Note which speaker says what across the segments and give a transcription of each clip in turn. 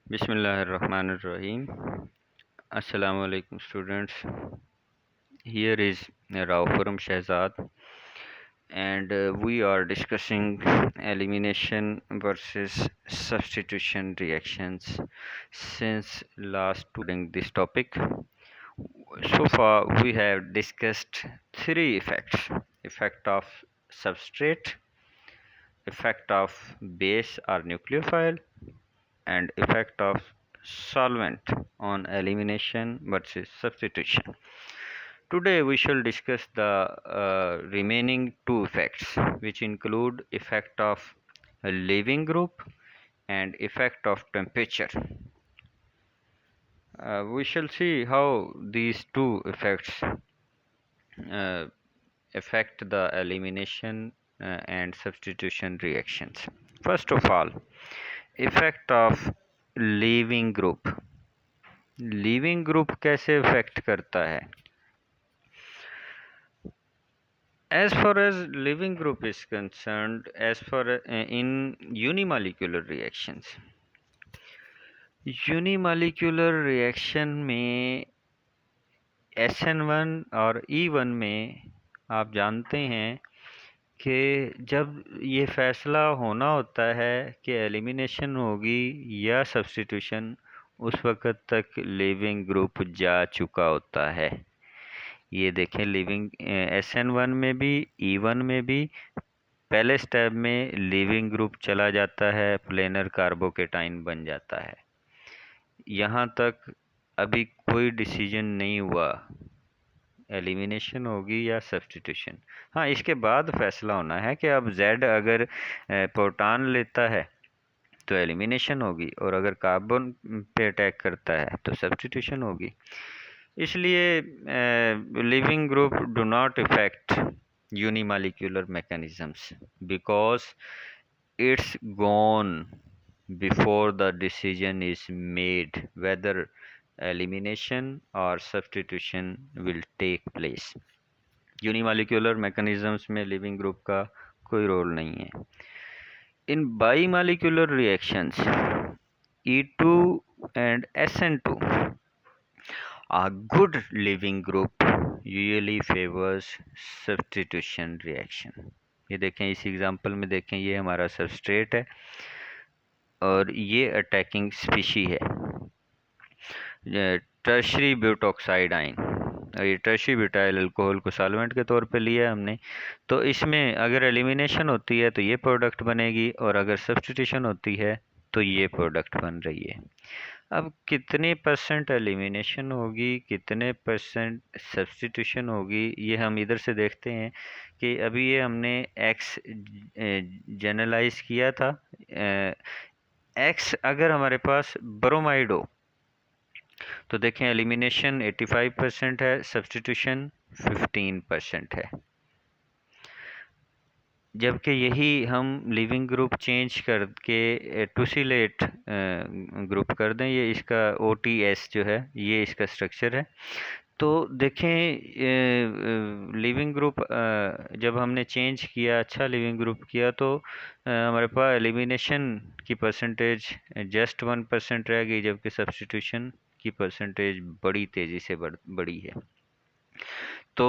Speaker 1: Bismillahirrahmanirrahim. Assalamu alaikum students. Here is Raufuram Shehzad and we are discussing elimination versus substitution reactions since last during this topic. So far we have discussed three effects: effect of substrate, effect of base or nucleophile, and effect of solvent on elimination versus substitution. Today we shall discuss the remaining two effects, which include effect of a leaving group and effect of temperature. We shall see how these two effects uh, affect the elimination and substitution reactions. First of all, effect of leaving group. Leaving group कैसे effect करता है? As far as living group is concerned, as far in unimolecular reactions, unimolecular reaction में SN1 और E1 में आप जानते हैं कि जब ये फैसला होना होता है कि एलिमिनेशन होगी या सब्स्टिट्यूशन, उस वक़्त तक लिविंग ग्रुप जा चुका होता है। ये देखें, लिविंग SN1 में भी E1 में भी पहले स्टेप में लिविंग ग्रुप चला जाता है, प्लेनर कार्बोकेटाइन बन जाता है। यहाँ तक अभी कोई डिसीजन नहीं हुआ एलिमिनेशन होगी या सब्स्टिट्यूशन। हाँ, इसके बाद फैसला होना है कि अब Z अगर प्रोटॉन लेता है तो एलिमिनेशन होगी, और अगर कार्बन पे अटैक करता है तो सब्स्टिट्यूशन होगी। इसलिए leaving group do not effect unimolecular mechanisms because it's gone before the decision is made whether elimination or substitution will take place. Unimolecular mechanisms में living group का कोई रोल नहीं है। In bimolecular reactions, E2 and SN2, a good living group usually favors substitution reaction. ये देखें, इस example में देखें, ये हमारा सबस्ट्रेट है और ये अटैकिंग स्पीशी है टर्शरी ब्यूटॉक्साइड आयन, और ये टर्शरी ब्यूटाइल अल्कोहल को सॉल्वेंट के तौर पे लिया है हमने। तो इसमें अगर एलिमिनेशन होती है तो ये प्रोडक्ट बनेगी, और अगर सब्स्टिट्यूशन होती है तो ये प्रोडक्ट बन रही है। अब कितने परसेंट एलिमिनेशन होगी, कितने परसेंट सब्स्टिट्यूशन होगी, ये हम इधर से देखते हैं कि अभी ये हमने एक्स जनरलाइज किया था। एक्स अगर हमारे पास ब्रोमाइड हो तो देखें, एलिमिनेशन 85% है, सब्स्टिट्यूशन 15% है। जबकि यही हम लिविंग ग्रुप चेंज करके टूसिलेट ग्रुप कर दें, ये इसका OTS जो है, ये इसका स्ट्रक्चर है। तो देखें, लिविंग ग्रुप जब हमने चेंज किया, अच्छा लिविंग ग्रुप किया, तो हमारे पास एलिमिनेशन की परसेंटेज जस्ट 1% रह गई, जबकि सब्स्टिट्यूशन की परसेंटेज बड़ी तेज़ी से बढ़ी है। तो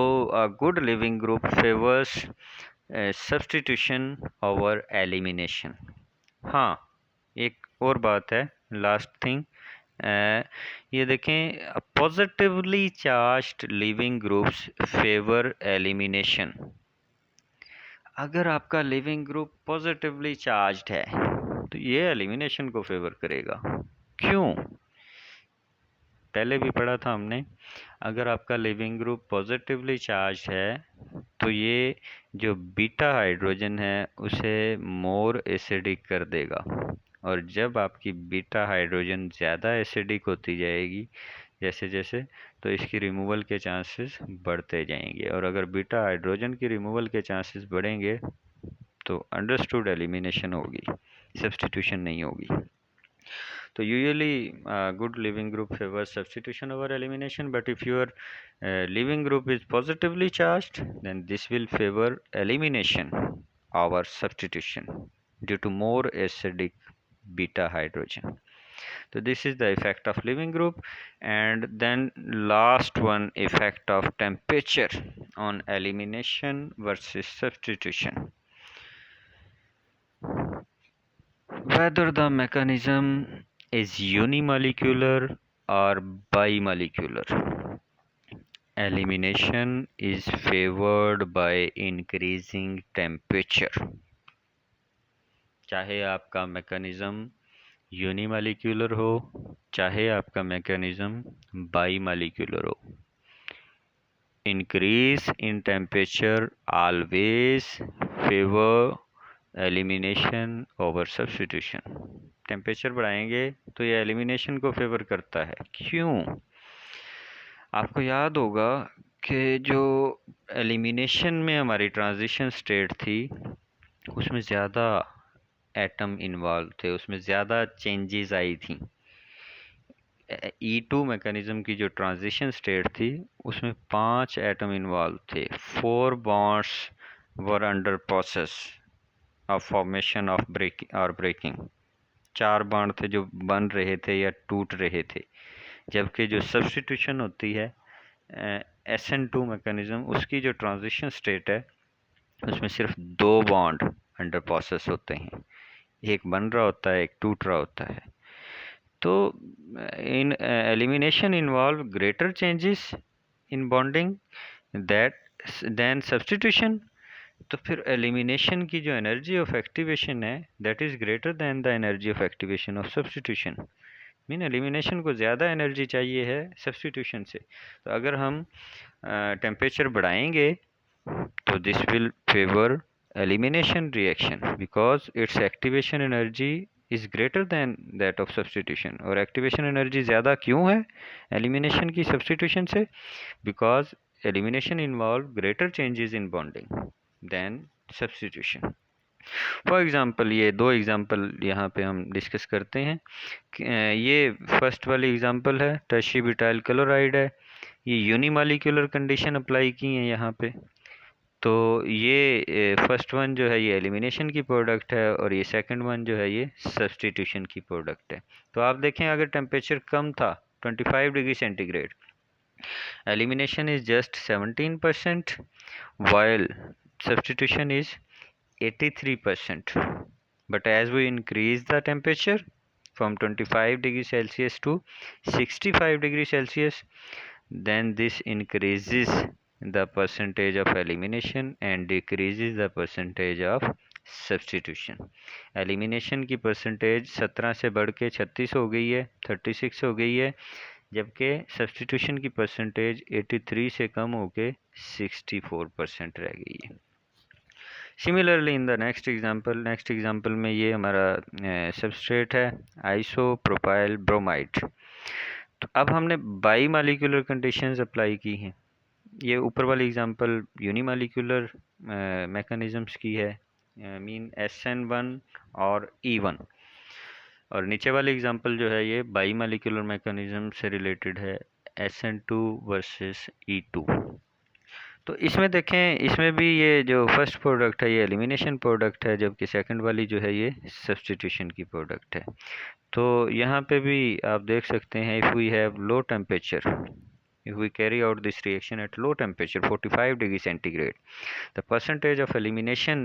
Speaker 1: good leaving group favours substitution over elimination. हाँ, एक और बात है, लास्ट थिंग, ये देखें, positively charged living groups favour elimination. अगर आपका लिविंग ग्रुप पॉजिटिवली चार्ज्ड है तो ये एलिमिनेशन को फेवर करेगा। क्यों? पहले भी पढ़ा था हमने, अगर आपका लिविंग ग्रुप पॉजिटिवली चार्ज है तो ये जो बीटा हाइड्रोजन है उसे मोर एसिडिक कर देगा, और जब आपकी बीटा हाइड्रोजन ज़्यादा एसिडिक होती जाएगी जैसे जैसे, तो इसकी रिमूवल के चांसेस बढ़ते जाएंगे, और अगर बीटा हाइड्रोजन की रिमूवल के चांसेस बढ़ेंगे तो अंडरस्टूड एलिमिनेशन होगी, सब्स्टिट्यूशन नहीं होगी। So usually good living group favors substitution over elimination, but if your living group is positively charged, then this will favor elimination over substitution due to more acidic beta hydrogen. So this is the effect of leaving group. And then last one, effect of temperature on elimination versus substitution. Whether the mechanism is unimolecular or bimolecular, elimination is favored by increasing temperature. चाहे आपका mechanism unimolecular हो, चाहे आपका mechanism बाईमॉलिक्यूलर हो, increase in temperature always favor elimination over substitution. Temperature बढ़ाएंगे तो ये elimination को फेवर करता है। क्यों? आपको याद होगा कि जो एलिमिनेशन में हमारी ट्रांजिशन स्टेट थी उसमें ज़्यादा एटम इन्वॉल्व थे, उसमें ज़्यादा चेंजेस आई थी। E2 मैकेनिज्म की जो ट्रांजिशन स्टेट थी उसमें 5 एटम इन्वॉल्व थे। 4 bonds were under process of formation of breaking. 4 bond थे जो बन रहे थे या टूट रहे थे। जबकि जो सब्स्टिट्यूशन होती है SN2 मैकेनिज्म, उसकी जो ट्रांजिशन स्टेट है उसमें सिर्फ 2 बॉन्ड अंडर प्रोसेस होते हैं, एक बन रहा होता है, एक टूट रहा होता है। तो in elimination involve greater changes in bonding than substitution. तो फिर एलिमिनेशन की जो एनर्जी ऑफ एक्टिवेशन है that is greater than the energy of activation of substitution. Mean elimination को ज़्यादा एनर्जी चाहिए है सब्स्टिट्यूशन से। तो अगर हम टेम्परेचर बढ़ाएंगे तो this will favour elimination reaction because its activation energy is greater than that of substitution. और activation energy ज़्यादा क्यों है elimination की substitution से? Because elimination involve greater changes in bonding than substitution. For example ये 2 example यहाँ पे हम डिस्कस करते हैं। ये फर्स्ट वाली एग्ज़ाम्पल है, टर्शियरी ब्यूटाइल क्लोराइड है। ये यूनिमॉलिक्यूलर कंडीशन अप्लाई की है यहाँ पे। तो ये फर्स्ट वन जो है ये एलिमिनेशन की प्रोडक्ट है और ये सेकंड वन जो है ये सब्स्टिट्यूशन की प्रोडक्ट है। तो आप देखें अगर टेम्परेचर कम था 25 degree centigrade, elimination is just 17% while substitution is 83%. But as we increase the temperature from 25 degrees Celsius to 65 degrees Celsius, then this increases the percentage of elimination and decreases the percentage of substitution. Elimination की percentage 17 से बढ़ के 36 हो गई है, 36 हो गई है, जबकि सब्स्टिट्यूशन की परसेंटेज 83 से कम होके 64% रह गई है। Similarly in the next example में ये हमारा सबस्ट्रेट है आइसोप्रोपाइल ब्रोमाइड। तो अब हमने बाई मालिक्यूलर कंडीशंस अप्लाई की हैं। ये ऊपर वाली एग्जांपल यूनिमालिक्यूलर मैकेनिज़म्स की है, मीन SN1 और E1, और नीचे वाली एग्जांपल जो है ये बाई मालिक्यूलर मैकेनिज़्म से रिलेटेड है, SN2 वर्सेस E2। तो इसमें देखें, इसमें भी ये जो फर्स्ट प्रोडक्ट है ये एलिमिनेशन प्रोडक्ट है, जबकि सेकंड वाली जो है ये सब्स्टिट्यूशन की प्रोडक्ट है। तो यहाँ पे भी आप देख सकते हैं, if we have low temperature, if we carry out this reaction at low temperature 45 degree centigrade, the percentage of elimination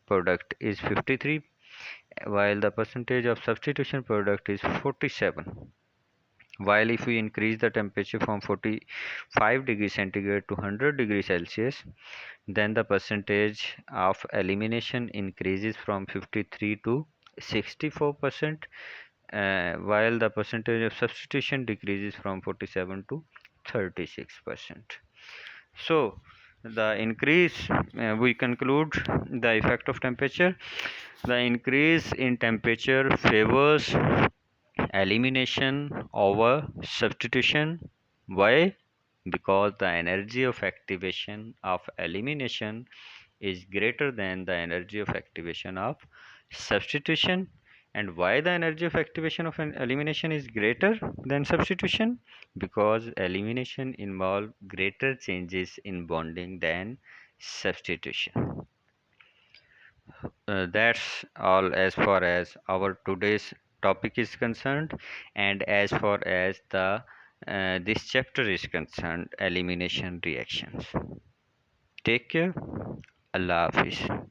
Speaker 1: product is 53 while the percentage of substitution product is 47. While if we increase the temperature from 45 degree centigrade to 100 degree Celsius, then the percentage of elimination increases from 53 to 64%, while the percentage of substitution decreases from 47 to 36%. So the increase, we conclude the effect of temperature. The increase in temperature favors elimination over substitution. Why? Because the energy of activation of elimination is greater than the energy of activation of substitution. And why the energy of activation of an elimination is greater than substitution? Because elimination involves greater changes in bonding than substitution. That's all as far as our today's topic is concerned, and as far as the this chapter is concerned, elimination reactions. Take care. Allah Hafiz.